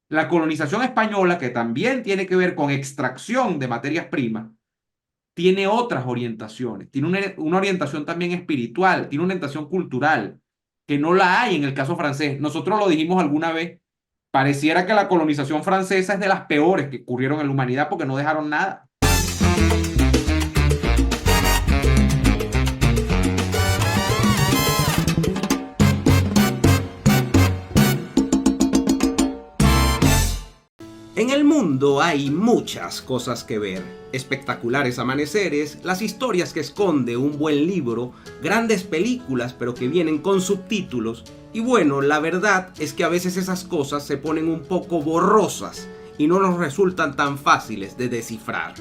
La colonización española, que también tiene que ver con extracción de materias primas, tiene otras orientaciones, tiene una orientación también espiritual, tiene una orientación cultural, que no la hay en el caso francés. Nosotros lo dijimos alguna vez, pareciera que la colonización francesa es de las peores que ocurrieron en la humanidad porque no dejaron nada. En el mundo hay muchas cosas que ver. Espectaculares amaneceres, las historias que esconde un buen libro, grandes películas pero que vienen con subtítulos. Y bueno, la verdad es que a veces esas cosas se ponen un poco borrosas y no nos resultan tan fáciles de descifrar.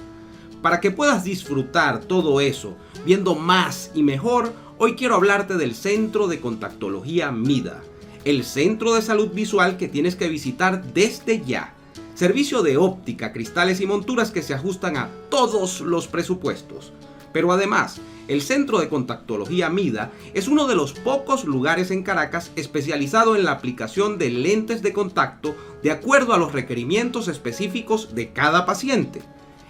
Para que puedas disfrutar todo eso, viendo más y mejor, hoy quiero hablarte del Centro de Contactología MIDA, el centro de salud visual que tienes que visitar desde ya. Servicio de óptica, cristales y monturas que se ajustan a todos los presupuestos. Pero además, el Centro de Contactología MIDA es uno de los pocos lugares en Caracas especializado en la aplicación de lentes de contacto de acuerdo a los requerimientos específicos de cada paciente.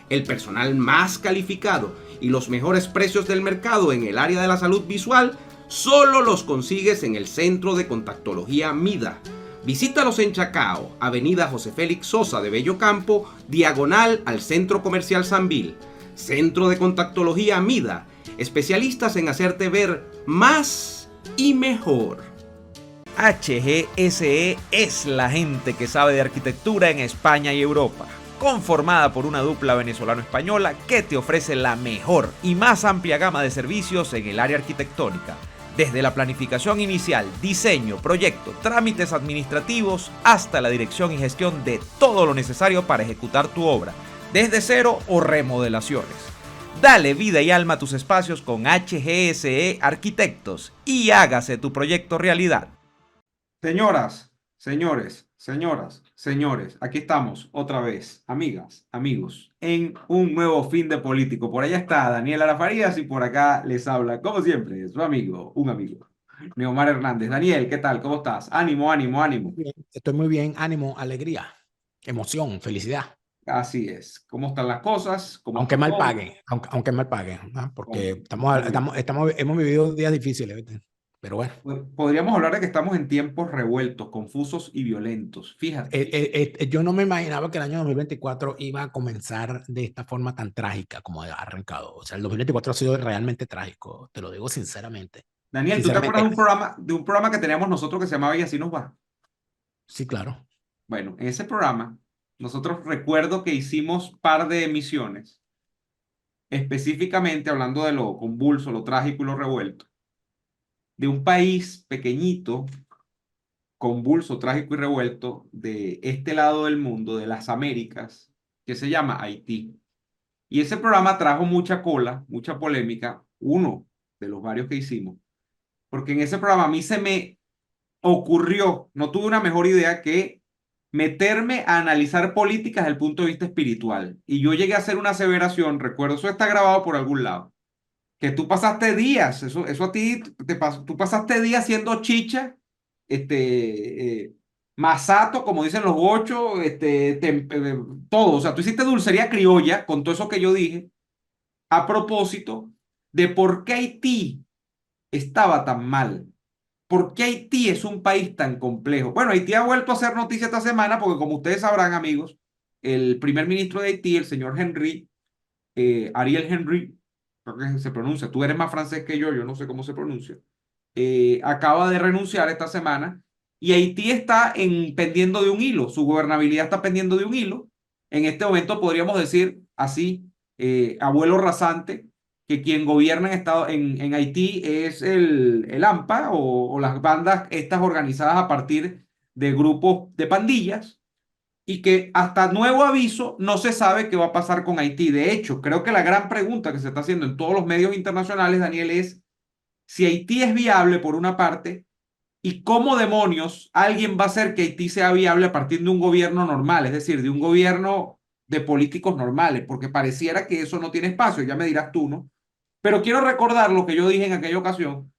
El personal más calificado y los mejores precios del mercado en el área de la salud visual solo los consigues en el Centro de Contactología MIDA. Visítalos en Chacao, Avenida José Félix Sosa de Bellocampo, diagonal al Centro Comercial Sambil. Centro de Contactología MIDA, especialistas en hacerte ver más y mejor. HGSE es la gente que sabe de arquitectura en España y Europa, conformada por una dupla venezolano-española que te ofrece la mejor y más amplia gama de servicios en el área arquitectónica. Desde la planificación inicial, diseño, proyecto, trámites administrativos, hasta la dirección y gestión de todo lo necesario para ejecutar tu obra, desde cero o remodelaciones. Dale vida y alma a tus espacios con HGSE Arquitectos y hágase tu proyecto realidad. Señoras, señores, señoras, señores, aquí estamos otra vez, amigas, amigos, en un nuevo fin de político. Por allá está Daniel Arafarías y por acá les habla, como siempre, su amigo, un amigo, Neomar Hernández. Daniel, ¿qué tal? ¿Cómo estás? Ánimo, ánimo, ánimo. Bien, estoy muy bien, ánimo, alegría, emoción, felicidad. Así es. ¿Cómo están las cosas? ¿Cómo Aunque está mal todo? paguen, aunque mal paguen, ¿no? Porque Muy bien. hemos vivido días difíciles, ¿viste? Pero bueno, Podríamos hablar de que estamos en tiempos revueltos, confusos y violentos. Fíjate. yo no me imaginaba que el año 2024 iba a comenzar de esta forma tan trágica como ha arrancado. O sea, el 2024 ha sido realmente trágico, te lo digo sinceramente. Daniel, ¿tú te acuerdas Sinceramente, de un programa que teníamos nosotros que se llamaba Y así nos va? sí, claro. Bueno, en ese programa, nosotros recuerdo que hicimos par de emisiones, específicamente hablando de lo convulso, lo trágico y lo revuelto, de un país pequeñito, convulso, trágico y revuelto, de este lado del mundo, de las Américas, que se llama Haití. Y ese programa trajo mucha cola, mucha polémica, uno de los varios que hicimos, porque en ese programa a mí se me ocurrió, no tuve una mejor idea que meterme a analizar políticas desde el punto de vista espiritual. Y yo llegué a hacer una aseveración, recuerdo, eso está grabado por algún lado, que tú pasaste días, eso a ti, tú pasaste días siendo chicha, masato, como dicen los gochos, todo. O sea, tú hiciste dulcería criolla con todo eso que yo dije, a propósito de por qué Haití estaba tan mal. ¿Por qué Haití es un país tan complejo? Bueno, Haití ha vuelto a hacer noticia esta semana porque, como ustedes sabrán, amigos, el primer ministro de Haití, el señor Henry, Ariel Henry, creo que se pronuncia, tú eres más francés que yo no sé cómo se pronuncia, acaba de renunciar esta semana y Haití está pendiendo de un hilo, su gobernabilidad está pendiendo de un hilo. En este momento podríamos decir así, abuelo rasante, que quien gobierna en Haití es el AMPA o las bandas estas organizadas a partir de grupos de pandillas y que hasta nuevo aviso no se sabe qué va a pasar con Haití. De hecho, creo que la gran pregunta que se está haciendo en todos los medios internacionales, Daniel, es si Haití es viable por una parte y cómo demonios alguien va a hacer que Haití sea viable a partir de un gobierno normal, es decir, de un gobierno de políticos normales, porque pareciera que eso no tiene espacio, ya me dirás tú, ¿no? Pero quiero recordar lo que yo dije en aquella ocasión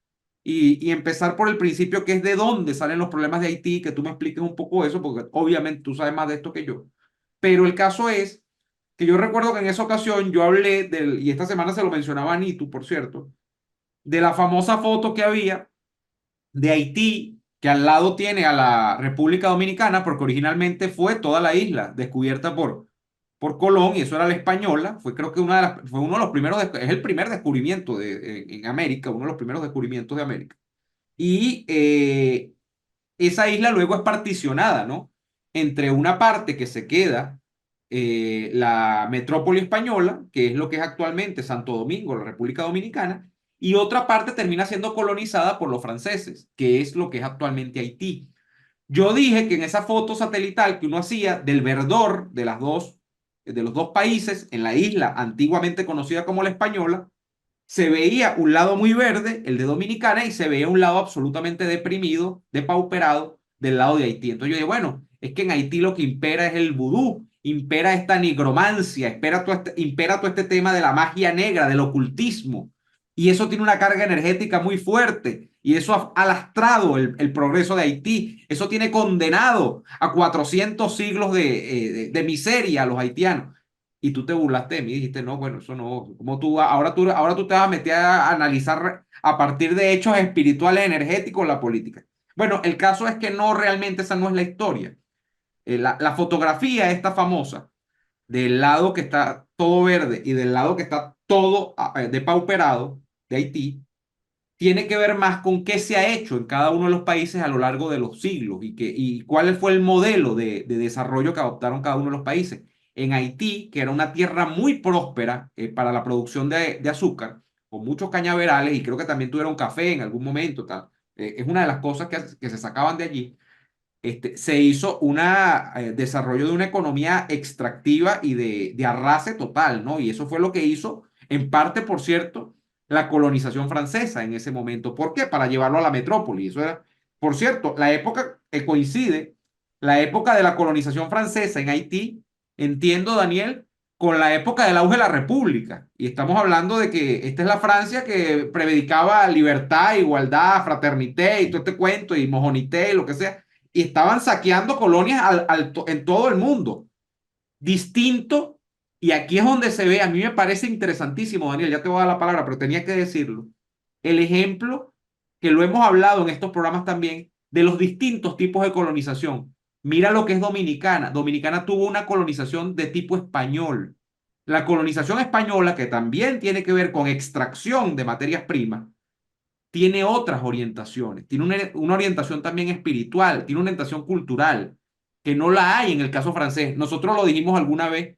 y empezar por el principio, que es de dónde salen los problemas de Haití, que tú me expliques un poco eso, porque obviamente tú sabes más de esto que yo. Pero el caso es que yo recuerdo que en esa ocasión yo hablé del, y esta semana se lo mencionaba a Nitu, por cierto, de la famosa foto que había de Haití, que al lado tiene a la República Dominicana, porque originalmente fue toda la isla descubierta por Colón, y eso era la Española. Fue, creo que fue uno de los primeros, es el primer descubrimiento en América, uno de los primeros descubrimientos de América. Y esa isla luego es particionada, ¿no? Entre una parte que se queda la metrópoli española, que es lo que es actualmente Santo Domingo, la República Dominicana, y otra parte termina siendo colonizada por los franceses, que es lo que es actualmente Haití. Yo dije que en esa foto satelital que uno hacía del verdor de los dos países en la isla antiguamente conocida como la Española, se veía un lado muy verde, el de Dominicana, y se veía un lado absolutamente deprimido, depauperado, del lado de Haití. Entonces yo dije, bueno, es que en Haití lo que impera es el vudú, impera esta nigromancia, impera todo este tema de la magia negra, del ocultismo, y eso tiene una carga energética muy fuerte, y eso ha lastrado el progreso de Haití, eso tiene condenado a 400 siglos de miseria a los haitianos. Y tú te burlaste de mí, dijiste, no, bueno, eso no, como ahora tú te vas a meter a analizar a partir de hechos espirituales, energéticos, la política. Bueno, el caso es que no, realmente esa no es la historia. La fotografía esta famosa, del lado que está todo verde y del lado que está todo depauperado de Haití, tiene que ver más con qué se ha hecho en cada uno de los países a lo largo de los siglos y cuál fue el modelo de desarrollo que adoptaron cada uno de los países. En Haití, que era una tierra muy próspera para la producción de azúcar, con muchos cañaverales, y creo que también tuvieron café en algún momento, tal. Es una de las cosas que se sacaban de allí. Se hizo un desarrollo de una economía extractiva y de arrase total, ¿no? Y eso fue lo que hizo, en parte, por cierto, la colonización francesa en ese momento. ¿Por qué? Para llevarlo a la metrópoli. Eso era, por cierto, la época coincide, la época de la colonización francesa en Haití, entiendo, Daniel, con la época del auge de la República. Y estamos hablando de que esta es la Francia que predicaba libertad, igualdad, fraternité y todo este cuento, y mojonité, lo que sea, y estaban saqueando colonias en todo el mundo. Distinto, y aquí es donde se ve, a mí me parece interesantísimo, Daniel, ya te voy a dar la palabra, pero tenía que decirlo, el ejemplo que lo hemos hablado en estos programas también, de los distintos tipos de colonización. Mira lo que es Dominicana. Dominicana tuvo una colonización de tipo español. La colonización española, que también tiene que ver con extracción de materias primas, tiene otras orientaciones, tiene una orientación también espiritual, tiene una orientación cultural, que no la hay en el caso francés. Nosotros lo dijimos alguna vez,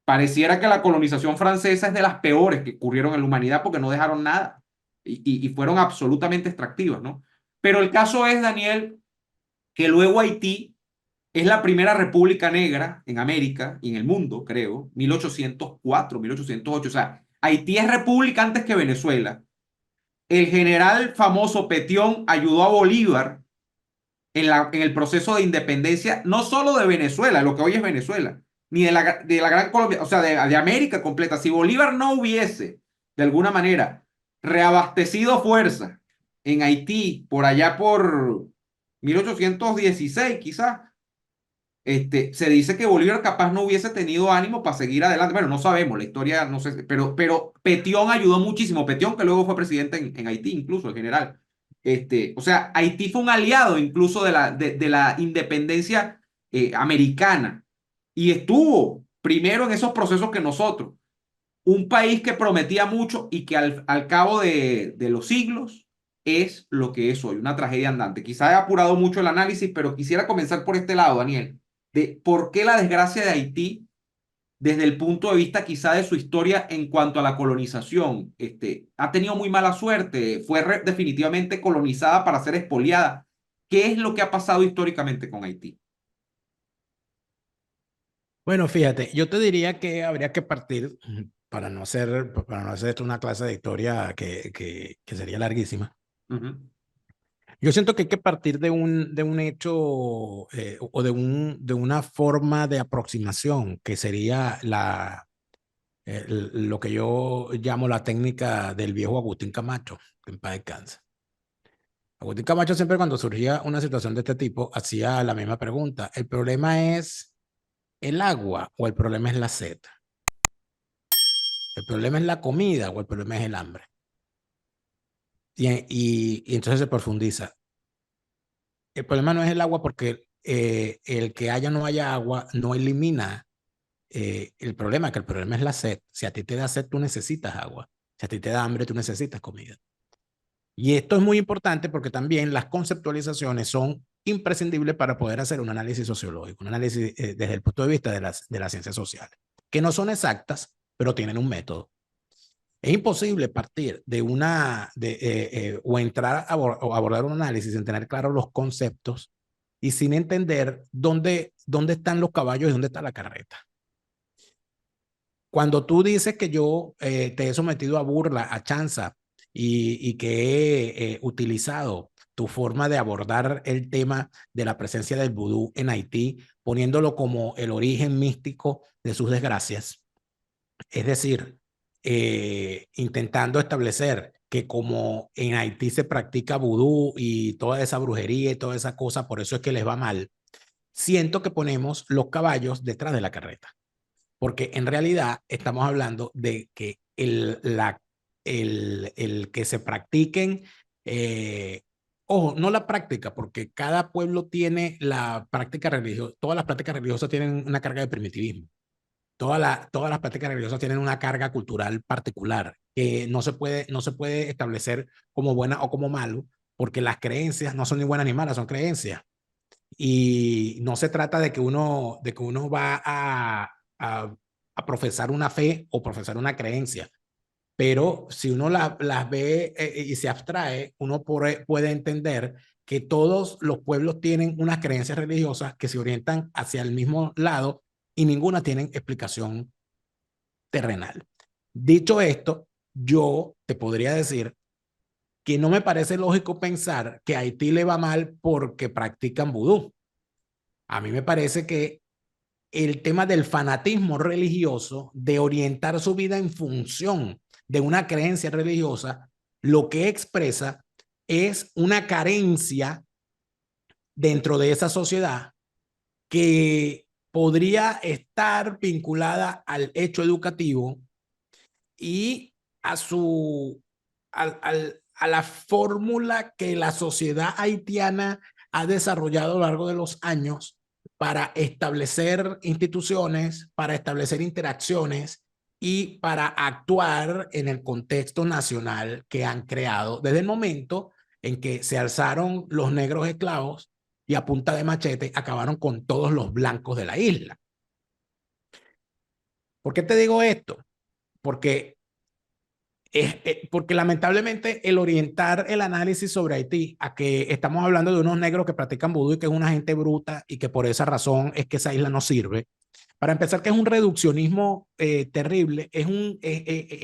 pareciera que la colonización francesa es de las peores que ocurrieron en la humanidad porque no dejaron nada y fueron absolutamente extractivas, ¿no? Pero el caso es, Daniel, que luego Haití es la primera república negra en América y en el mundo, creo, 1804, 1808. O sea, Haití es república antes que Venezuela. El general famoso Petión ayudó a Bolívar en el proceso de independencia, no solo de Venezuela, lo que hoy es Venezuela, ni de la Gran Colombia, o sea, de América completa. Si Bolívar no hubiese, de alguna manera, reabastecido fuerzas en Haití, por allá por 1816, quizás, se dice que Bolívar capaz no hubiese tenido ánimo para seguir adelante. Bueno, no sabemos, la historia no sé, pero Petión ayudó muchísimo. Petión, que luego fue presidente en Haití, incluso, en general. O sea, Haití fue un aliado incluso de la independencia americana y estuvo primero en esos procesos que nosotros. Un país que prometía mucho y que al cabo de los siglos es lo que es hoy, una tragedia andante. Quizá he apurado mucho el análisis, pero quisiera comenzar por este lado, Daniel, de por qué la desgracia de Haití, desde el punto de vista quizá de su historia en cuanto a la colonización, ha tenido muy mala suerte, fue definitivamente colonizada para ser expoliada. ¿Qué es lo que ha pasado históricamente con Haití? Bueno, fíjate, yo te diría que habría que partir, para no hacer esto una clase de historia que sería larguísima. Ujú. Yo siento que hay que partir de un hecho o de una forma de aproximación que sería lo que yo llamo la técnica del viejo Agustín Camacho, que en paz descanse. Agustín Camacho siempre cuando surgía una situación de este tipo hacía la misma pregunta. ¿El problema es el agua o el problema es la sed? ¿El problema es la comida o el problema es el hambre? Y entonces se profundiza. El problema no es el agua porque el que haya o no haya agua no elimina el problema, que el problema es la sed. Si a ti te da sed, tú necesitas agua. Si a ti te da hambre, tú necesitas comida. Y esto es muy importante porque también las conceptualizaciones son imprescindibles para poder hacer un análisis sociológico, un análisis desde el punto de vista de las ciencias sociales, que no son exactas, pero tienen un método. Es imposible partir de o entrar o abordar un análisis sin tener claros los conceptos y sin entender dónde están los caballos y dónde está la carreta. Cuando tú dices que yo te he sometido a burla, a chanza y que he utilizado tu forma de abordar el tema de la presencia del vudú en Haití, poniéndolo como el origen místico de sus desgracias, es decir, intentando establecer que como en Haití se practica vudú y toda esa brujería y toda esa cosa, por eso es que les va mal, siento que ponemos los caballos detrás de la carreta. Porque en realidad estamos hablando de que el que se practiquen, ojo, no la práctica, porque cada pueblo tiene la práctica religiosa, todas las prácticas religiosas tienen una carga de primitivismo. Todas las prácticas religiosas tienen una carga cultural particular que no se puede establecer como buena o como malo, porque las creencias no son ni buenas ni malas, son creencias. Y no se trata de que uno va a profesar una fe o profesar una creencia, pero si uno las ve y se abstrae, uno puede entender que todos los pueblos tienen unas creencias religiosas que se orientan hacia el mismo lado y ninguna tienen explicación terrenal. Dicho esto, yo te podría decir que no me parece lógico pensar que a Haití le va mal porque practican vudú. A mí me parece que el tema del fanatismo religioso, de orientar su vida en función de una creencia religiosa, lo que expresa es una carencia dentro de esa sociedad que podría estar vinculada al hecho educativo y a a la fórmula que la sociedad haitiana ha desarrollado a lo largo de los años para establecer instituciones, para establecer interacciones y para actuar en el contexto nacional que han creado desde el momento en que se alzaron los negros esclavos y a punta de machete acabaron con todos los blancos de la isla. ¿Por qué te digo esto? Porque porque lamentablemente el orientar el análisis sobre Haití a que estamos hablando de unos negros que practican vudú y que es una gente bruta y que por esa razón es que esa isla no sirve. Para empezar, que es un reduccionismo terrible, es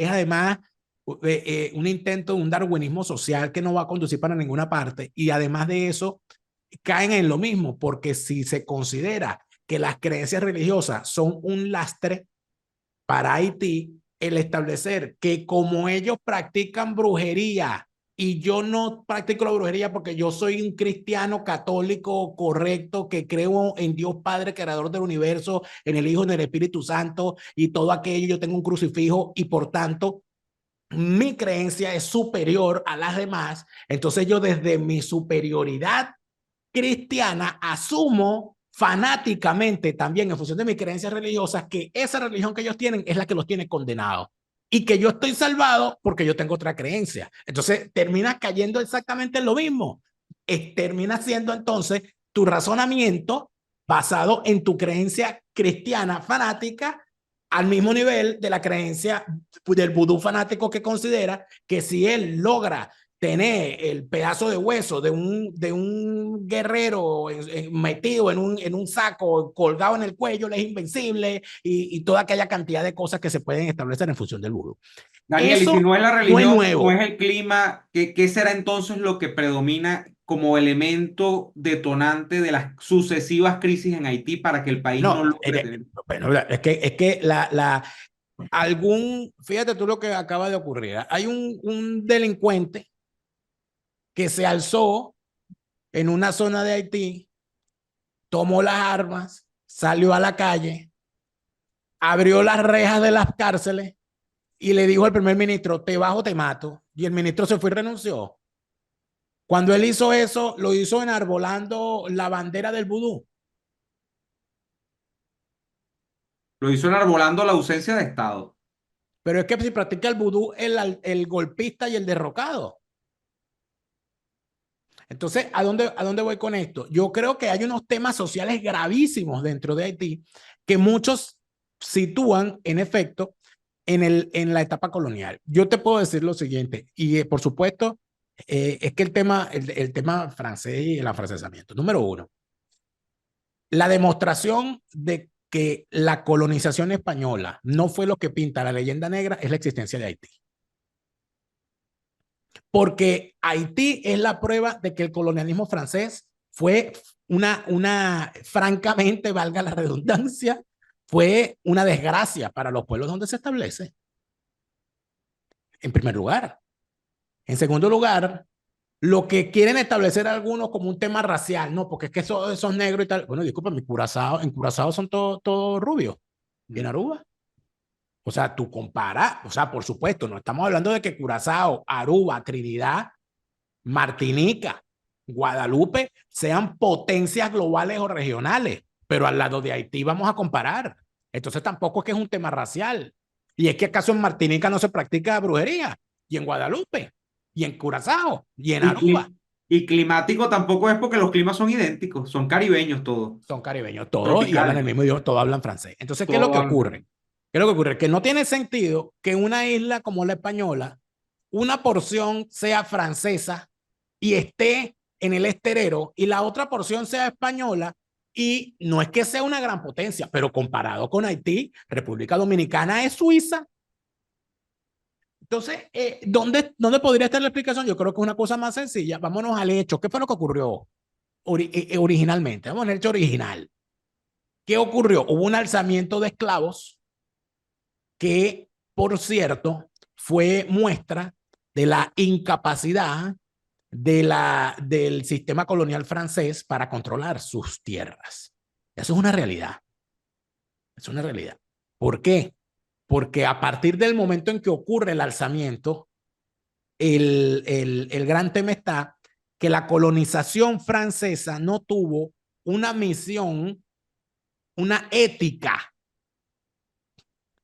además un intento de un darwinismo social que no va a conducir para ninguna parte y además de eso caen en lo mismo, porque si se considera que las creencias religiosas son un lastre para Haití, el establecer que como ellos practican brujería y yo no practico la brujería porque yo soy un cristiano católico correcto que creo en Dios Padre, creador del universo, en el Hijo, en el Espíritu Santo y todo aquello, yo tengo un crucifijo y por tanto mi creencia es superior a las demás, entonces yo desde mi superioridad cristiana asumo fanáticamente también en función de mis creencias religiosas que esa religión que ellos tienen es la que los tiene condenados y que yo estoy salvado porque yo tengo otra creencia. Entonces terminas cayendo exactamente en lo mismo. Termina siendo entonces tu razonamiento basado en tu creencia cristiana fanática al mismo nivel de la creencia del vudú fanático que considera que si él logra tener el pedazo de hueso de un guerrero metido en un saco, colgado en el cuello, él es invencible y toda aquella cantidad de cosas que se pueden establecer en función del vudú. Daniel, y si Eso no es la no es religión, no es nuevo. el clima, ¿qué será entonces lo que predomina como elemento detonante de las sucesivas crisis en Haití para que el país no No, logre tener? bueno, es que fíjate tú lo que acaba de ocurrir. Hay un delincuente que se alzó en una zona de Haití, tomó las armas, salió a la calle, abrió las rejas de las cárceles y le dijo al primer ministro, te bajo, te mato. Y el ministro se fue y renunció. Cuando él hizo eso, lo hizo enarbolando la bandera del vudú. Lo hizo enarbolando la ausencia de Estado. Pero es que si practica el vudú, el golpista y el derrocado. Entonces, ¿a dónde voy con esto? Yo creo que hay unos temas sociales gravísimos dentro de Haití que muchos sitúan, en efecto, en la etapa colonial. Yo te puedo decir lo siguiente, y por supuesto, es que el tema francés y el afrancesamiento. Número uno, la demostración de que la colonización española no fue lo que pinta la leyenda negra es la existencia de Haití. Porque Haití es la prueba de que el colonialismo francés fue francamente, valga la redundancia, fue una desgracia para los pueblos donde se establece. En primer lugar. En segundo lugar, lo que quieren establecer algunos como un tema racial, no, porque es que esos negros y tal. Bueno, disculpa, en Curazao son todos rubios. ¿Y en Aruba? O sea, tú comparas, o sea, por supuesto, no estamos hablando de que Curazao, Aruba, Trinidad, Martinica, Guadalupe sean potencias globales o regionales, pero al lado de Haití vamos a comparar. Entonces tampoco es que es un tema racial. Y es que acaso en Martinica no se practica brujería, y en Guadalupe, y en Curazao, y en Y, Aruba. y climático tampoco es porque los climas son idénticos, son caribeños todos, Son caribeños todos y hablan el tropicales. mismo idioma, todos hablan francés. Entonces, ¿qué es lo Todos que hablan. ocurre? ¿Qué es lo que ocurre? Que no tiene sentido que una isla como la española, una porción sea francesa y esté en el esterero y la otra porción sea española y no es que sea una gran potencia, pero comparado con Haití, República Dominicana es Suiza. Entonces, ¿dónde podría estar la explicación? Yo creo que es una cosa más sencilla. Vámonos al hecho. ¿Qué fue lo que ocurrió originalmente? Vamos al hecho original. ¿Qué ocurrió? Hubo un alzamiento de esclavos que, por cierto, fue muestra de la incapacidad del sistema colonial francés para controlar sus tierras. Eso es una realidad. Es una realidad. ¿Por qué? Porque a partir del momento en que ocurre el alzamiento, el gran tema está que la colonización francesa no tuvo una misión, una ética,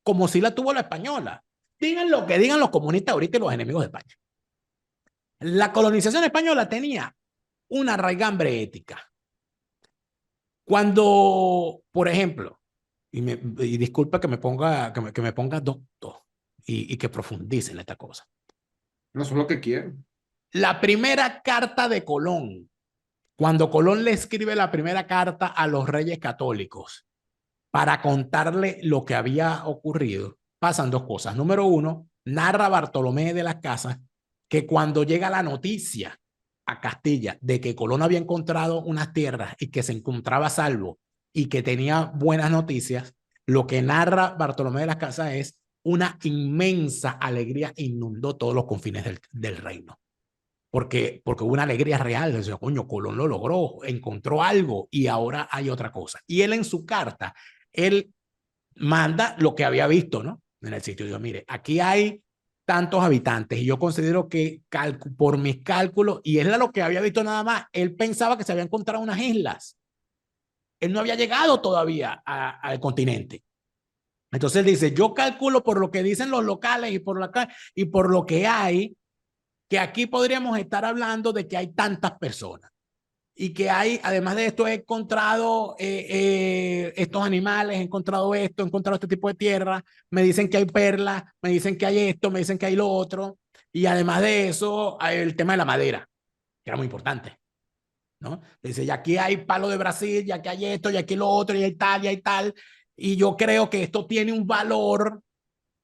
como si la tuvo la española. Digan lo que digan los comunistas ahorita y los enemigos de España. La colonización española tenía una raigambre ética. Cuando, por ejemplo, y disculpa que me ponga doctor y que profundice en esta cosa. No, eso es lo que quiero. La primera carta de Colón, cuando Colón le escribe la primera carta a los reyes católicos para contarle lo que había ocurrido, pasan dos cosas. Número uno, narra Bartolomé de las Casas que cuando llega la noticia a Castilla de que Colón había encontrado unas tierras y que se encontraba a salvo y que tenía buenas noticias, lo que narra Bartolomé de las Casas es una inmensa alegría inundó todos los confines del reino. Porque hubo una alegría real, decía, coño, Colón lo logró, encontró algo y ahora hay otra cosa. Y él en su carta, él manda lo que había visto, ¿no? En el sitio, digo, mire, aquí hay tantos habitantes y yo considero que por mis cálculos, y es lo que había visto nada más, él pensaba que se había encontrado unas islas. Él no había llegado todavía al continente. Entonces él dice, yo calculo por lo que dicen los locales y por lo que hay, que aquí podríamos estar hablando de que hay tantas personas y que hay, además de esto, he encontrado estos animales, he encontrado esto, he encontrado este tipo de tierra, me dicen que hay perlas, me dicen que hay esto, me dicen que hay lo otro, y además de eso, hay el tema de la madera, que era muy importante, ¿no? Dice, y aquí hay palo de Brasil, y aquí hay esto, y aquí lo otro, y hay tal, y yo creo que esto tiene un valor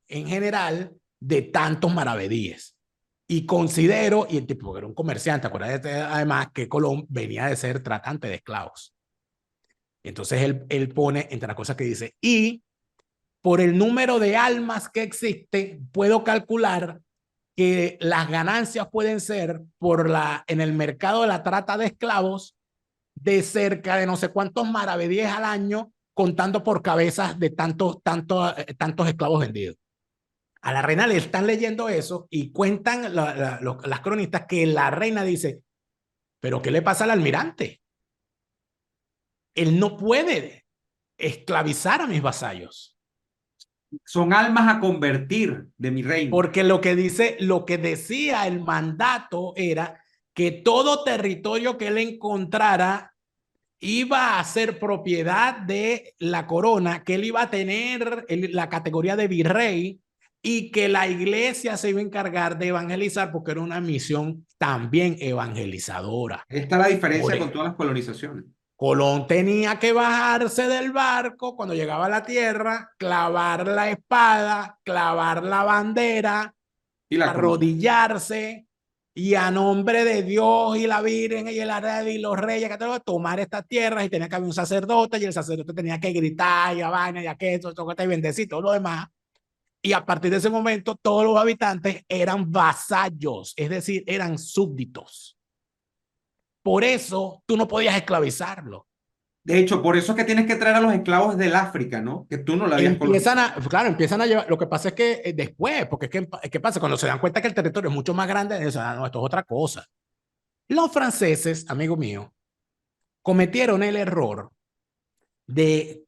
en general de tantos maravedíes. Y considero, y el tipo era un comerciante, acuérdate además que Colón venía de ser tratante de esclavos. Entonces él pone entre las cosas que dice, y por el número de almas que existe, puedo calcular que las ganancias pueden ser en el mercado de la trata de esclavos de cerca de no sé cuántos maravedíes al año, contando por cabezas de tantos esclavos vendidos. A la reina le están leyendo eso y cuentan las cronistas que la reina dice, pero ¿qué le pasa al almirante? Él no puede esclavizar a mis vasallos. Son almas a convertir de mi reino. Porque lo que decía el mandato era que todo territorio que él encontrara iba a ser propiedad de la corona, que él iba a tener la categoría de virrey y que la iglesia se iba a encargar de evangelizar porque era una misión también evangelizadora. Esta es la diferencia Por con todas las colonizaciones. Colón tenía que bajarse del barco cuando llegaba a la tierra, clavar la espada, clavar la bandera, Y la cruz. arrodillarse y a nombre de Dios y la Virgen y el Arad y los reyes católicos tomar estas tierras, y tenía que haber un sacerdote y el sacerdote tenía que gritar y a vaina y a que esto, y bendecir todo lo demás. Y a partir de ese momento todos los habitantes eran vasallos, es decir, eran súbditos. Por eso tú no podías esclavizarlo. De hecho, por eso es que tienes que traer a los esclavos del África, ¿no? Que tú no lo habías colonizado. Claro, empiezan a llevar. Lo que pasa es que después, porque ¿qué pasa? Cuando se dan cuenta que el territorio es mucho más grande, no, esto es otra cosa. Los franceses, amigo mío, cometieron el error de,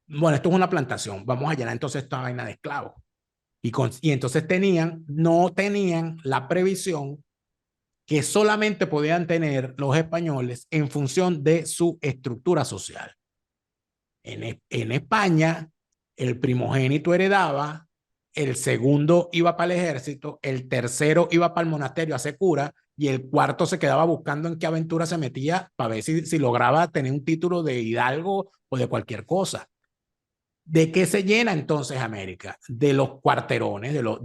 bueno, esto es una plantación, vamos a llenar entonces esta vaina de esclavos. Y entonces no tenían la previsión que solamente podían tener los españoles en función de su estructura social. En España, el primogénito heredaba, el segundo iba para el ejército, el tercero iba para el monasterio a hacer cura y el cuarto se quedaba buscando en qué aventura se metía para ver si lograba tener un título de hidalgo o de cualquier cosa. ¿De qué se llena entonces América? De los cuarterones, de los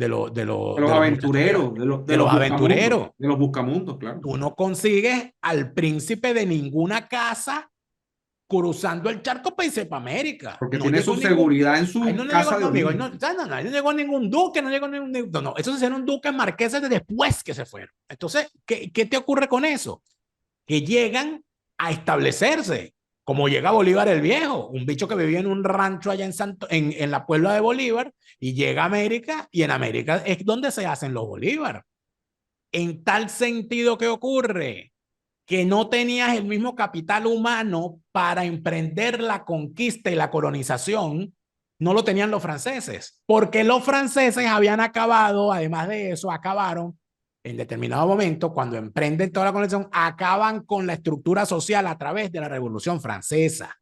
Aventureros, de los aventureros. De los buscamundos, claro. Tú no consigues al príncipe de ninguna casa cruzando el charco para irse para América. Porque no tiene su seguridad en su casa de origen. No llegó ningún duque, no llegó ningún... No, esos hicieron duques marqueses después que se fueron. Entonces, ¿qué te ocurre con eso? Que llegan a establecerse, como llega Bolívar el Viejo, un bicho que vivía en un rancho allá en la Puebla de Bolívar, y llega a América, y en América es donde se hacen los Bolívar. En tal sentido, ¿qué ocurre? Que no tenías el mismo capital humano para emprender la conquista y la colonización, no lo tenían los franceses, porque los franceses habían acabado, además de eso, acabaron en determinado momento, cuando emprenden toda la colonización, acaban con la estructura social a través de la Revolución Francesa.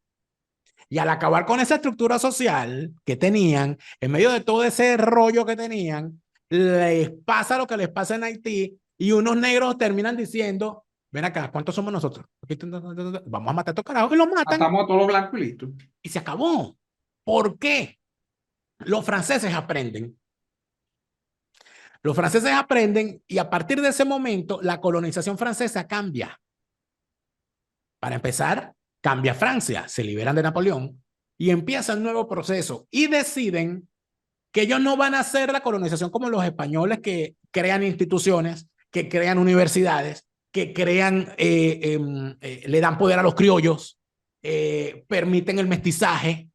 Y al acabar con esa estructura social que tenían, en medio de todo ese rollo que tenían, les pasa lo que les pasa en Haití y unos negros terminan diciendo, ven acá, ¿cuántos somos nosotros? Vamos a matar a estos carajos, y los matan. Matamos a todos los blancos y listo. Y se acabó. ¿Por qué? Los franceses aprenden. Los franceses aprenden y a partir de ese momento la colonización francesa cambia. Para empezar, cambia Francia, se liberan de Napoleón y empieza un nuevo proceso y deciden que ellos no van a hacer la colonización como los españoles, que crean instituciones, que crean universidades, que crean, le dan poder a los criollos, permiten el mestizaje,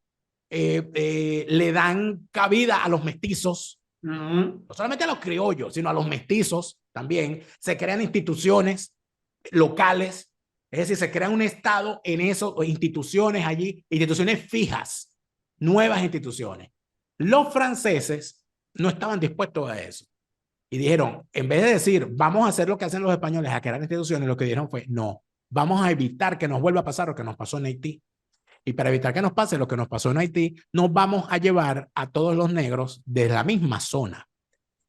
le dan cabida a los mestizos, no solamente a los criollos, sino a los mestizos también. Se crean instituciones locales, es decir, se crea un estado en eso, instituciones allí, instituciones fijas, nuevas instituciones. Los franceses no estaban dispuestos a eso. Y dijeron, en vez de decir, vamos a hacer lo que hacen los españoles, a crear instituciones, lo que dijeron fue, no, vamos a evitar que nos vuelva a pasar lo que nos pasó en Haití. Y para evitar que nos pase lo que nos pasó en Haití, nos vamos a llevar a todos los negros de la misma zona.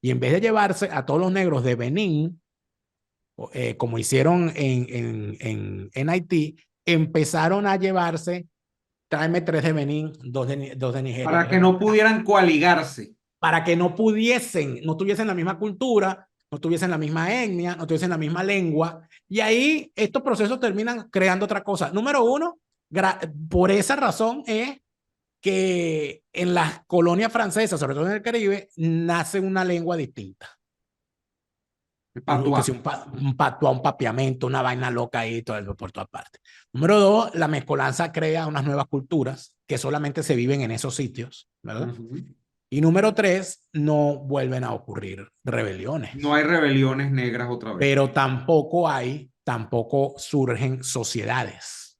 Y en vez de llevarse a todos los negros de Benín, como hicieron en Haití, empezaron a llevarse, tráeme 3 de Benín, 2 de Nigeria. Para que no pudieran coaligarse. Para que no tuviesen la misma cultura, no tuviesen la misma etnia, no tuviesen la misma lengua. Y ahí estos procesos terminan creando otra cosa. Número uno, por esa razón es que en las colonias francesas, sobre todo en el Caribe, nace una lengua distinta. Que sea un patuá, un papiamento, una vaina loca ahí todo, por todas partes. Número dos, la mezcolanza crea unas nuevas culturas que solamente se viven en esos sitios, ¿verdad? Y número tres, no vuelven a ocurrir No rebeliones, hay rebeliones negras otra vez. pero tampoco surgen sociedades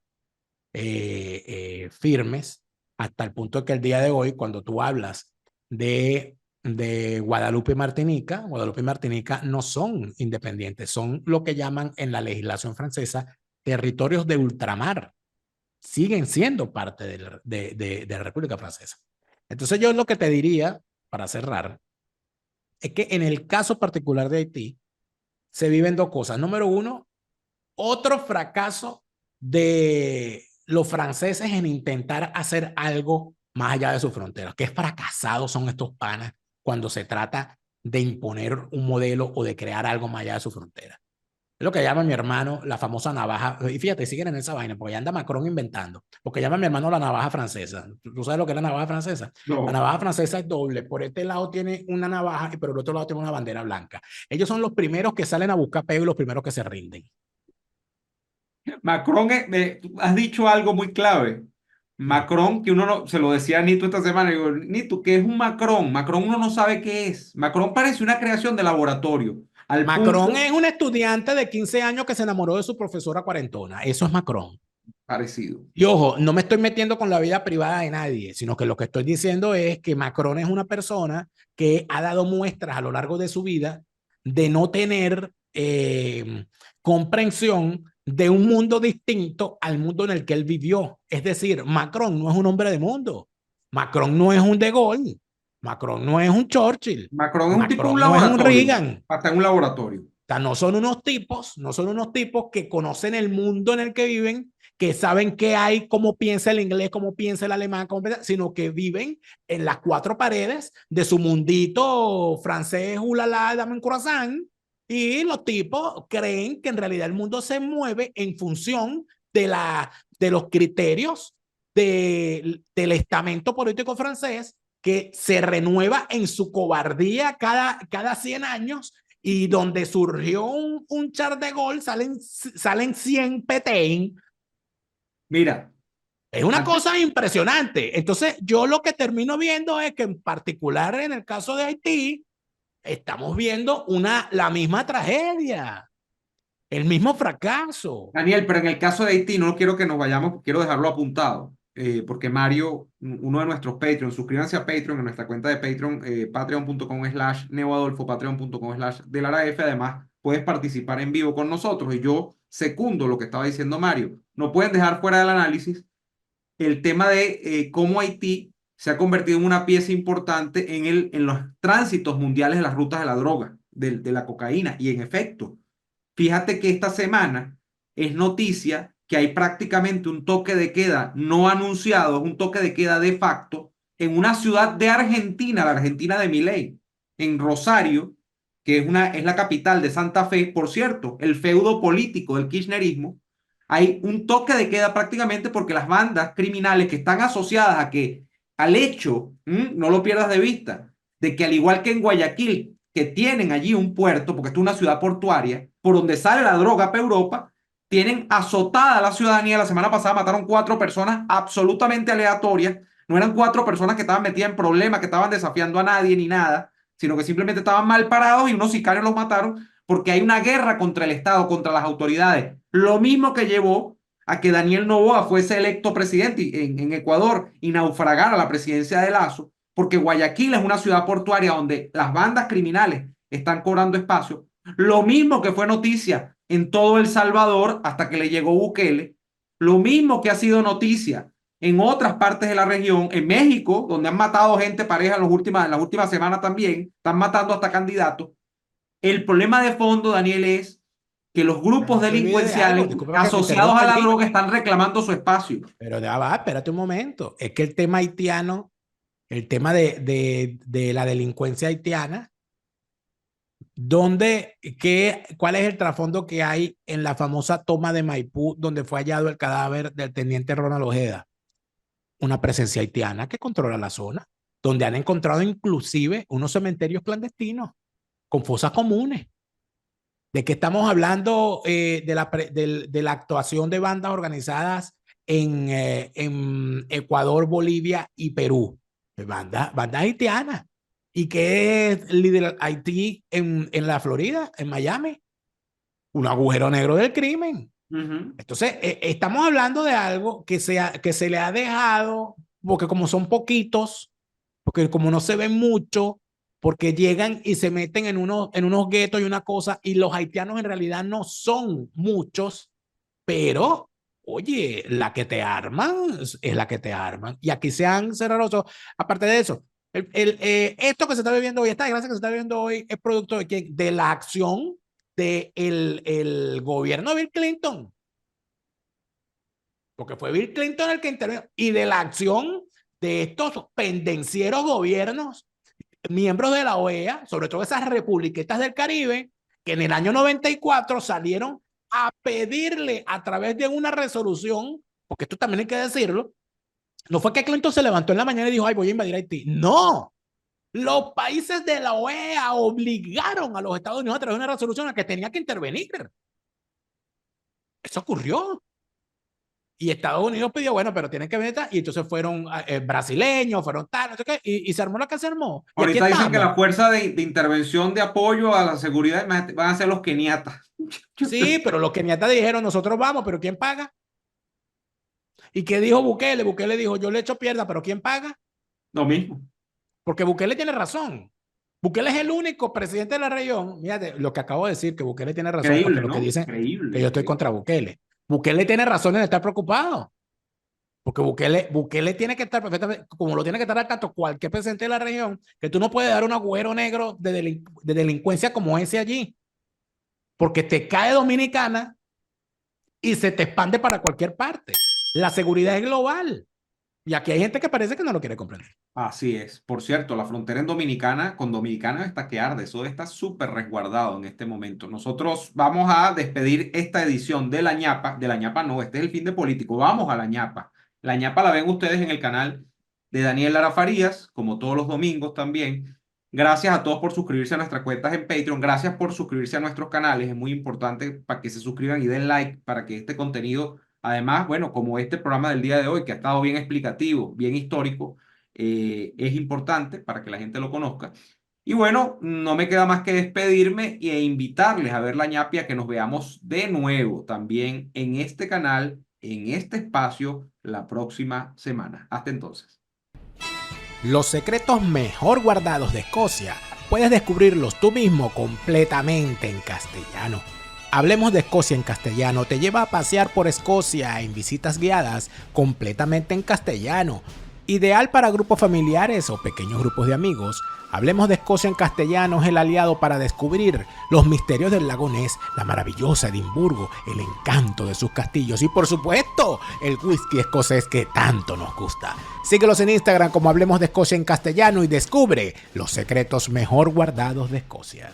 firmes hasta el punto de que el día de hoy, cuando tú hablas de Guadalupe y Martinica no son independientes, son lo que llaman en la legislación francesa territorios de ultramar, siguen siendo parte de la República Francesa. Entonces yo lo que te diría, para cerrar, es que en el caso particular de Haití, se viven dos cosas. Número uno, otro fracaso de los franceses en intentar hacer algo más allá de sus fronteras. Qué fracasados son estos panas cuando se trata de imponer un modelo o de crear algo más allá de su frontera. Es lo que llama mi hermano la famosa navaja. Y fíjate, siguen en esa vaina, porque ya anda Macron inventando. Lo que llama mi hermano la navaja francesa. ¿Tú sabes lo que es la navaja francesa? La No. navaja francesa es doble. Por este lado tiene una navaja y por el otro lado tiene una bandera blanca. Ellos son los primeros que salen a buscar peo y los primeros que se rinden. Macron, tú has dicho algo muy clave. Macron, que uno no, se lo decía a Nito esta semana, digo, Nito, ¿qué es un Macron? Macron uno no sabe qué es. Macron parece una creación de laboratorio, al Macron punto es un estudiante de 15 años que se enamoró de su profesora cuarentona. Eso es Macron. parecido. Y ojo, no me estoy metiendo con la vida privada de nadie, sino que lo que estoy diciendo es que Macron es una persona que ha dado muestras a lo largo de su vida de no tener comprensión de un mundo distinto al mundo en el que él vivió. Es decir, Macron no es un hombre de mundo. Macron no es un De Gaulle. Macron no es un Churchill. Macron es un tipo de un Macron no es un laboratorio, Reagan. hasta en un laboratorio. O sea, no son unos tipos que conocen el mundo en el que viven, que saben qué hay, cómo piensa el inglés, cómo piensa el alemán, sino que viven en las cuatro paredes de su mundito francés, ulala, dame un croissant, y los tipos creen que en realidad el mundo se mueve en función de los criterios del estamento político francés que se renueva en su cobardía cada 100 años y donde surgió un char de gol, salen 100 petein. Mira, Es una antes, cosa impresionante. Entonces, yo lo que termino viendo es que en particular en el caso de Haití, estamos viendo la misma tragedia, el mismo fracaso. Daniel, pero en el caso de Haití no quiero que nos vayamos, quiero dejarlo apuntado, porque Mario, uno de nuestros Patreons, suscríbanse a Patreon, en nuestra cuenta de Patreon, patreon.com/neoadolfo, patreon.com/delaraf, además puedes participar en vivo con nosotros y yo secundo lo que estaba diciendo Mario. No pueden dejar fuera del análisis el tema de cómo Haití se ha convertido en una pieza importante en los tránsitos mundiales de las rutas de la droga, de la cocaína, y en efecto. Fíjate que esta semana es noticia que hay prácticamente un toque de queda no anunciado, es un toque de queda de facto en una ciudad de Argentina, la Argentina de Milei, en Rosario, que es la capital de Santa Fe. Por cierto, el feudo político del kirchnerismo, hay un toque de queda prácticamente porque las bandas criminales que están asociadas al hecho, no lo pierdas de vista, de que al igual que en Guayaquil, que tienen allí un puerto, porque esto es una ciudad portuaria, por donde sale la droga para Europa, tienen azotada a la ciudadanía. La semana pasada mataron 4 personas absolutamente aleatorias. No eran 4 personas que estaban metidas en problemas, que estaban desafiando a nadie ni nada, sino que simplemente estaban mal parados y unos sicarios los mataron porque hay una guerra contra el Estado, contra las autoridades. Lo mismo que llevó a que Daniel Noboa fuese electo presidente en Ecuador y naufragara la presidencia de Lazo, porque Guayaquil es una ciudad portuaria donde las bandas criminales están cobrando espacio. Lo mismo que fue noticia en todo El Salvador hasta que le llegó Bukele. Lo mismo que ha sido noticia en otras partes de la región, en México, donde han matado gente pareja en las últimas semanas también, están matando hasta candidatos. El problema de fondo, Daniel, es que los Pero grupos no te olvides de algo, delincuenciales disculpa que te asociados interrumpa a la allí, droga están reclamando su espacio. pero ya va, espérate un momento. Es que el tema haitiano, el tema de la delincuencia haitiana, ¿cuál es el trasfondo que hay en la famosa toma de Maipú, donde fue hallado el cadáver del teniente Ronald Ojeda? Una presencia haitiana que controla la zona, donde han encontrado inclusive unos cementerios clandestinos con fosas comunes. ¿De qué estamos hablando de la actuación de bandas organizadas en Ecuador, Bolivia y Perú? Bandas haitianas. ¿Y qué es líder Haití en la Florida, en Miami? Un agujero negro del crimen. Entonces, estamos hablando de algo que se le ha dejado, porque como son poquitos, porque como no se ven mucho, porque llegan y se meten en unos guetos y una cosa, y los haitianos en realidad no son muchos, pero, oye, la que te arman es la que te arman. Y aquí se han cerrado los ojos. Aparte de eso, esto que se está viviendo hoy, esta desgracia que se está viviendo hoy, es producto de ¿quién? De la acción del el gobierno de Bill Clinton. Porque fue Bill Clinton el que intervino. Y de la acción de estos pendencieros gobiernos, miembros de la OEA, sobre todo esas republiquetas del Caribe, que en el año 94 salieron a pedirle a través de una resolución, porque esto también hay que decirlo, no fue que Clinton se levantó en la mañana y dijo, ay, voy a invadir Haití. No, los países de la OEA obligaron a los Estados Unidos a través de una resolución a que tenía que intervenir. Eso ocurrió. Y Estados Unidos pidió, bueno, pero tienen que venir, y entonces fueron brasileños, fueron tal, no sé qué, y se armó lo que se armó. Y aquí Ahorita dicen que estamos. la fuerza de intervención de apoyo a la seguridad van a ser los keniatas. Sí, pero los keniatas dijeron, nosotros vamos, pero ¿quién paga? ¿Y qué dijo Bukele? Bukele dijo, yo le echo pierda, pero ¿quién paga? Lo mismo. Porque Bukele tiene razón. Bukele es el único presidente de la región. Mírate, lo que acabo de decir, que Bukele tiene razón, Increíble, porque lo ¿no? que dicen Increíble. que yo estoy contra Bukele. Bukele tiene razón en estar preocupado. Porque Bukele tiene que estar perfectamente, como lo tiene que estar al tanto cualquier presidente de la región, que tú no puedes dar un agujero negro de delincuencia como ese allí. Porque te cae Dominicana y se te expande para cualquier parte. La seguridad es global. Y aquí hay gente que parece que no lo quiere comprender. Así es. Por cierto, la frontera en Dominicana, con Dominicana está que arde. Eso está súper resguardado en este momento. Nosotros vamos a despedir esta edición de La Ñapa. De La Ñapa no, este es el fin de político. Vamos a La Ñapa. La Ñapa la ven ustedes en el canal de Daniel Lara Farías, como todos los domingos también. Gracias a todos por suscribirse a nuestras cuentas en Patreon. Gracias por suscribirse a nuestros canales. Es muy importante para que se suscriban y den like para que este contenido, además, bueno, como este programa del día de hoy, que ha estado bien explicativo, bien histórico, es importante para que la gente lo conozca. Y bueno, no me queda más que despedirme e invitarles a ver La Ñapia, que nos veamos de nuevo también en este canal, en este espacio, la próxima semana. Hasta entonces. Los secretos mejor guardados de Escocia puedes descubrirlos tú mismo completamente en castellano. Hablemos de Escocia en castellano te lleva a pasear por Escocia en visitas guiadas completamente en castellano. Ideal para grupos familiares o pequeños grupos de amigos. Hablemos de Escocia en castellano es el aliado para descubrir los misterios del lago Ness, la maravillosa Edimburgo, el encanto de sus castillos y por supuesto el whisky escocés que tanto nos gusta. Síguelos en Instagram como Hablemos de Escocia en castellano y descubre los secretos mejor guardados de Escocia.